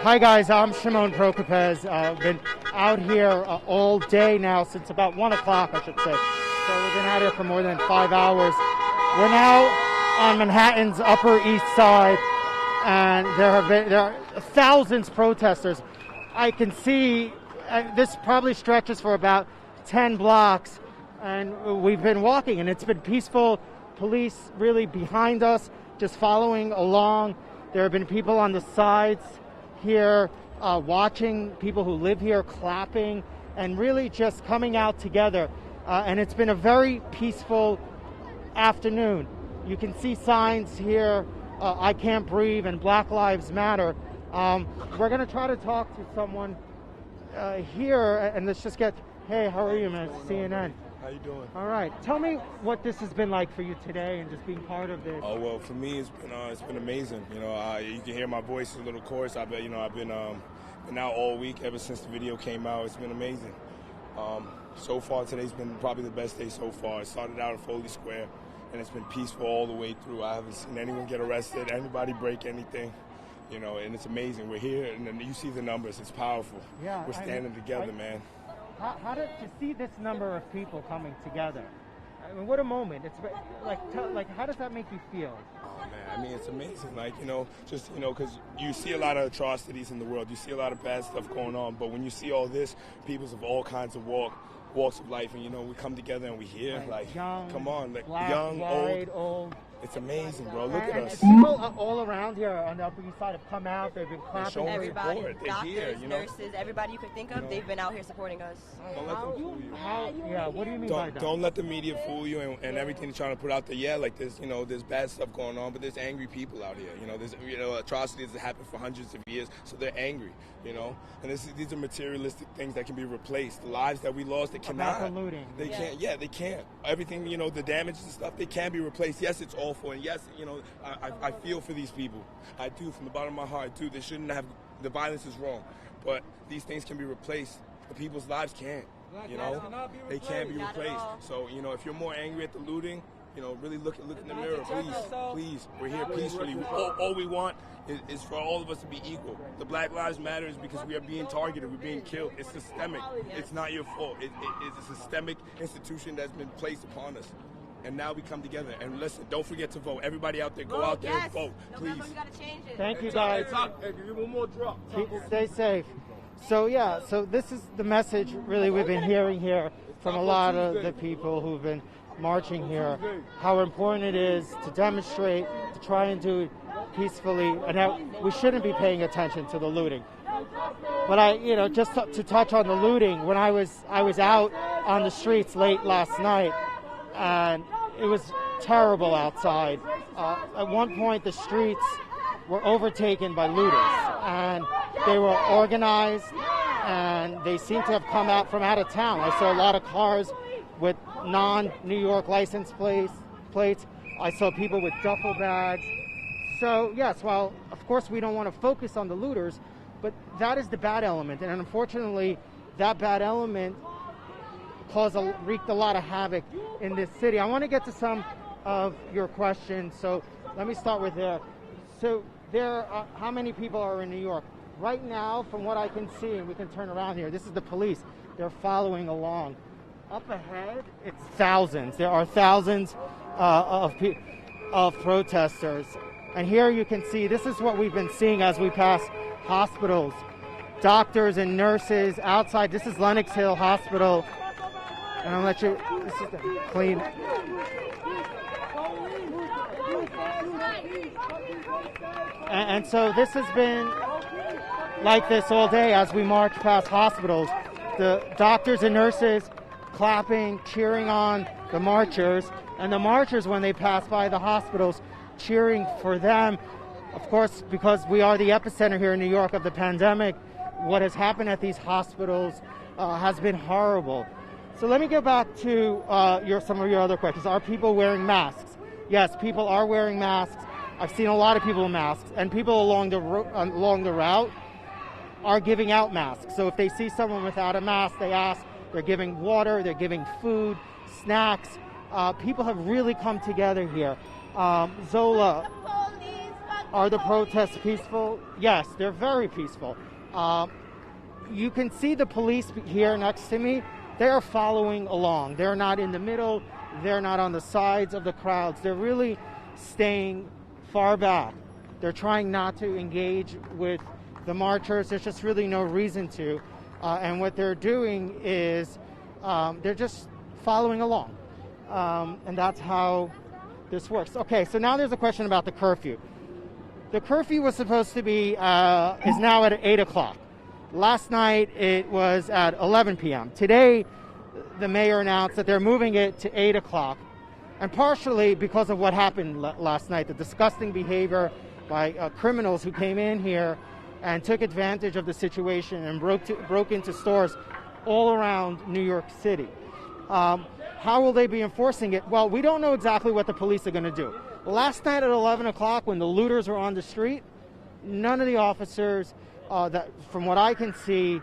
Hi guys, I'm Shimon prokupecz. I've been out here all day now, since about 1 o'clock I should say. So we've been out here for more than 5 hours. We're now on Manhattan's Upper East Side, and there are thousands of protesters. I can see this probably stretches for about 10 blocks, and we've been walking, and it's been peaceful. Police really behind us, just following along. There have been people on the sides here watching, people who live here clapping, and really just coming out together. And it's been a very peaceful afternoon. You can see signs here, I Can't Breathe and Black Lives Matter. We're going to try to talk to someone here, and let's just get, hey, how are you, man? CNN. How you doing? All right. Tell me what this has been like for you today and just being part of this. Oh well, for me it's been amazing. You know, you can hear my voice, a little chorus. I've been out all week ever since the video came out. It's been amazing. So far today's been probably the best day so far. It started out at Foley Square, and it's been peaceful all the way through. I haven't seen anyone get arrested, anybody break anything. You know, and it's amazing. We're here, and then you see the numbers. It's powerful. Yeah, we're standing together, man. How to see this number of people coming together? I mean, what a moment! It's like how does that make you feel? Oh man, I mean it's amazing. Like because you see a lot of atrocities in the world, you see a lot of bad stuff going on, but when you see all this, people's of all kinds of walks of life, and we come together and we hear like young, come on, like black, young, white, old. It's amazing, bro. Look at us. People all around here on the Upper East Side have come out. They've been clapping. Everybody, They're doctors, here, nurses, everybody you could think of, they've been out here supporting us. Don't let them fool you. What do you mean by that? Don't let the media fool you and everything they're trying to put out there. Yeah, like there's bad stuff going on, but there's angry people out here. There's atrocities that happen for hundreds of years, so they're angry. And these are materialistic things that can be replaced. The lives that we lost, they cannot. About the looting. They can't. Yeah, they can't. Everything, the damages and stuff, they can be replaced. Yes, it's awful, and yes, I feel for these people. I do, from the bottom of my heart, too. They shouldn't have. The violence is wrong, but these things can be replaced. But people's lives can't. They can't be replaced. So if you're more angry at the looting, really look in the mirror, please. We're here peacefully. All we want is for all of us to be equal. The Black Lives Matter is because we are being targeted, we're being killed. It's systemic. It's not your fault. It's a systemic institution that's been placed upon us. And now we come together. And listen, don't forget to vote. Everybody out there, go out there and vote, please. Thank you, guys. Hey, give me one more drop. Stay safe. So this is the message really we've been hearing here from a lot of the people who've been marching here, how important it is to demonstrate, to try and do it peacefully, and how we shouldn't be paying attention to the looting. But just to touch on the looting, when I was out on the streets late last night, and it was terrible outside. At one point, the streets were overtaken by looters, and they were organized, and they seemed to have come out from out of town. I saw a lot of cars with non-New York license plates. I saw people with duffel bags. So yes, while of course we don't want to focus on the looters, but that is the bad element, and unfortunately, that bad element wreaked a lot of havoc in this city. I want to get to some of your questions, so let me start with there. So how many people are in New York? Right now, from what I can see, and we can turn around here, this is the police. They're following along. Up ahead, it's thousands. There are thousands of protesters. And here you can see, this is what we've been seeing as we pass hospitals. Doctors and nurses outside. This is Lenox Hill Hospital. And I'll let you, this is clean. And so this has been like this all day as we march past hospitals. The doctors and nurses clapping, cheering on the marchers, and the marchers, when they pass by the hospitals, cheering for them. Of course, because we are the epicenter here in New York of the pandemic, what has happened at these hospitals has been horrible. So let me go back to some of your other questions. Are people wearing masks? Yes, people are wearing masks. I've seen a lot of people in masks, and people along the route are giving out masks. So if they see someone without a mask, they ask. They're giving water. They're giving food, snacks. People have really come together here. Zola. Are the protests peaceful? Yes, they're very peaceful. You can see the police here next to me. They're following along. They're not in the middle. They're not on the sides of the crowds. They're really staying far back. They're trying not to engage with the marchers. There's just really no reason to. And what they're doing is they're just following along. And that's how this works. Okay, so now there's a question about the curfew. The curfew was supposed to be, is now at 8 o'clock. Last night it was at 11 p.m. Today, the mayor announced that they're moving it to 8 o'clock. And partially because of what happened last night, the disgusting behavior by criminals who came in here and took advantage of the situation and broke into stores all around New York City. How will they be enforcing it? Well, we don't know exactly what the police are going to do. Last night at 11 o'clock when the looters were on the street, none of the officers, that, from what I can see,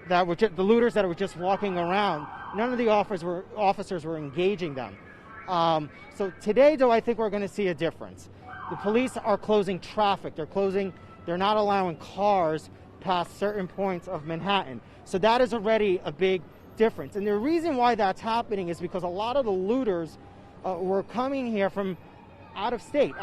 that were the looters that were just walking around, none of the officers were engaging them. So today, though, I think we're going to see a difference. The police are closing traffic. They're not allowing cars past certain points of Manhattan. So that is already a big difference. And the reason why that's happening is because a lot of the looters were coming here from out of state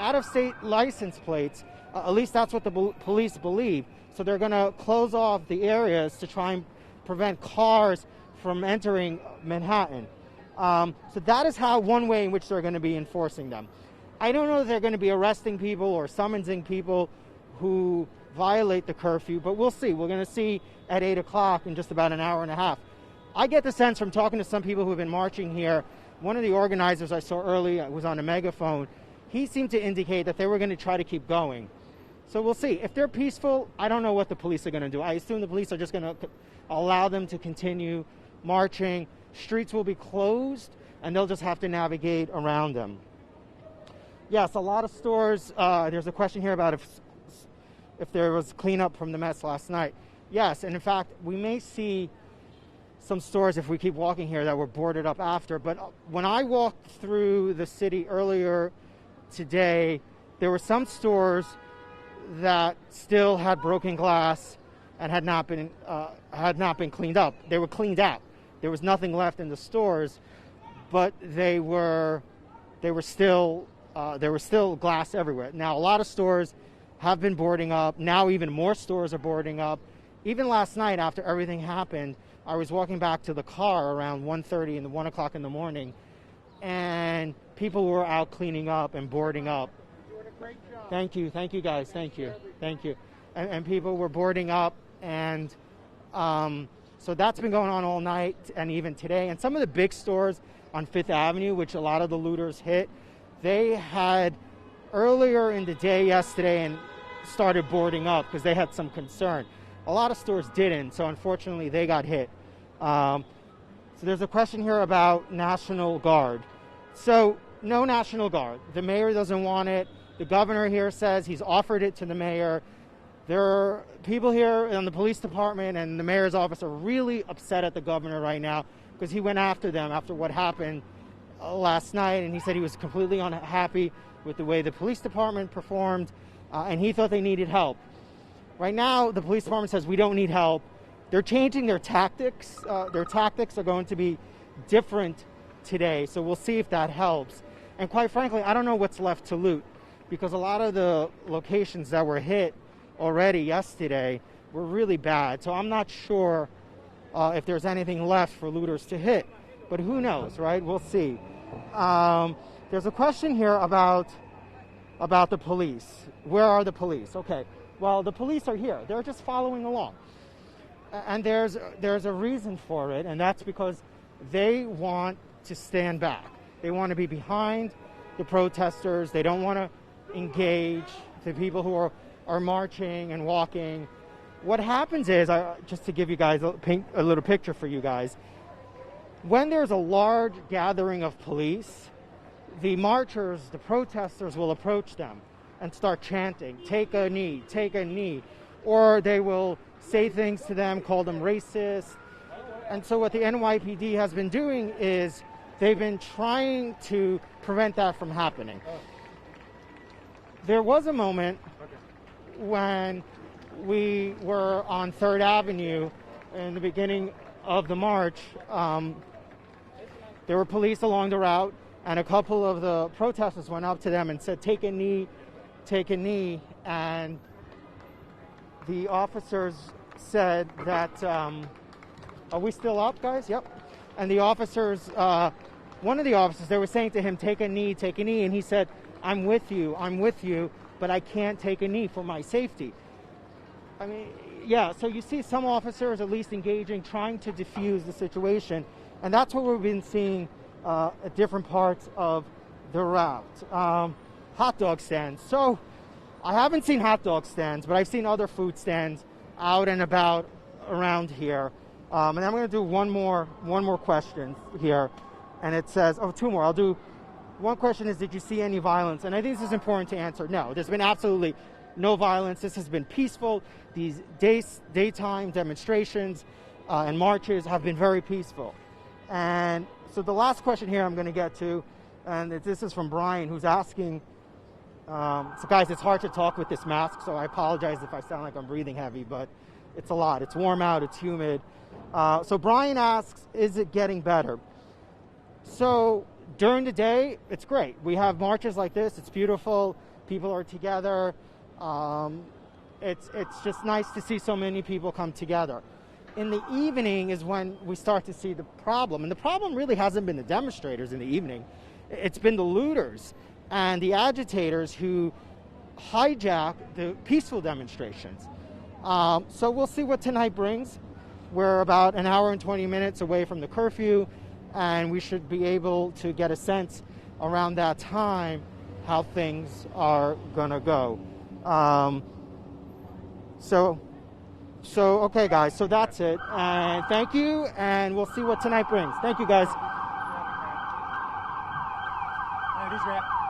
license plates. At least that's what the police believe. So they're going to close off the areas to try and prevent cars from entering Manhattan. So that is one way in which they're going to be enforcing them. I don't know if they're going to be arresting people or summoning people who violate the curfew, but we'll see. We're going to see at 8 o'clock in just about an hour and a half. I get the sense from talking to some people who have been marching here, one of the organizers I saw earlier was on a megaphone. He seemed to indicate that they were going to try to keep going. So we'll see. If they're peaceful, I don't know what the police are going to do. I assume the police are just going to allow them to continue marching. Streets will be closed, and they'll just have to navigate around them. Yes, a lot of stores, there's a question here about if there was cleanup from the mess last night. Yes, and in fact, we may see some stores, if we keep walking here, that were boarded up after. But when I walked through the city earlier today, there were some stores that still had broken glass and had not been cleaned up. They were cleaned out. There was nothing left in the stores, but there were still glass everywhere. Now, a lot of stores have been boarding up. Now even more stores are boarding up. Even last night, after everything happened, I was walking back to the car around 1:30 and 1 o'clock in the morning, and people were out cleaning up and boarding up. You're doing a great job. Thank you guys, thank you. And people were boarding up, and so that's been going on all night and even today. And some of the big stores on Fifth Avenue, which a lot of the looters hit, they had earlier in the day yesterday and started boarding up because they had some concern. A lot of stores didn't, so unfortunately they got hit. So there's a question here about National Guard. So no National Guard. The mayor doesn't want it. The governor here says he's offered it to the mayor. There are people here in the police department and the mayor's office are really upset at the governor right now because he went after them after what happened last night, and he said he was completely unhappy with the way the police department performed, and he thought they needed help. Right now, the police department says we don't need help. They're changing their tactics. Their tactics are going to be different today, so we'll see if that helps. And quite frankly, I don't know what's left to loot because a lot of the locations that were hit already yesterday were really bad. So I'm not sure if there's anything left for looters to hit. But who knows, right? We'll see. There's a question here about the police. Where are the police? Okay. Well, the police are here. They're just following along. And there's a reason for it, and that's because they want to stand back. They want to be behind the protesters. They don't want to engage the people who are marching and walking. What happens is, just to give you guys a little picture for you guys, when there's a large gathering of police, the marchers, the protesters will approach them and start chanting, take a knee, or they will say things to them, call them racist. And so what the NYPD has been doing is they've been trying to prevent that from happening. There was a moment when we were on 3rd Avenue in the beginning of the march, there were police along the route, and a couple of the protesters went up to them and said, take a knee, and the officers said that, are we still up, guys? Yep. And the officers, one of the officers, they were saying to him, take a knee, and he said, I'm with you, but I can't take a knee for my safety. I mean, yeah, so you see some officers at least engaging, trying to diffuse the situation, and that's what we've been seeing at different parts of the route. Hot dog stands. So I haven't seen hot dog stands, but I've seen other food stands out and about around here. And I'm going to do one more question here, and it says, two more. I'll do one question is, did you see any violence? And I think this is important to answer. No, there's been absolutely no violence. This has been peaceful. These daytime demonstrations and marches have been very peaceful. And so the last question here I'm going to get to, and this is from Brian, who's asking, so guys, it's hard to talk with this mask, so I apologize if I sound like I'm breathing heavy, but it's a lot. It's warm out, it's humid. So Brian asks, is it getting better? So during the day, it's great. We have marches like this. It's beautiful. People are together. It's just nice to see so many people come together. In the evening is when we start to see the problem. And the problem really hasn't been the demonstrators in the evening. It's been the looters and the agitators who hijack the peaceful demonstrations. So we'll see what tonight brings. We're about an hour and 20 minutes away from the curfew, and we should be able to get a sense around that time how things are gonna go. So okay, guys, so that's it. And thank you, and we'll see what tonight brings. Thank you, guys. It is wrap.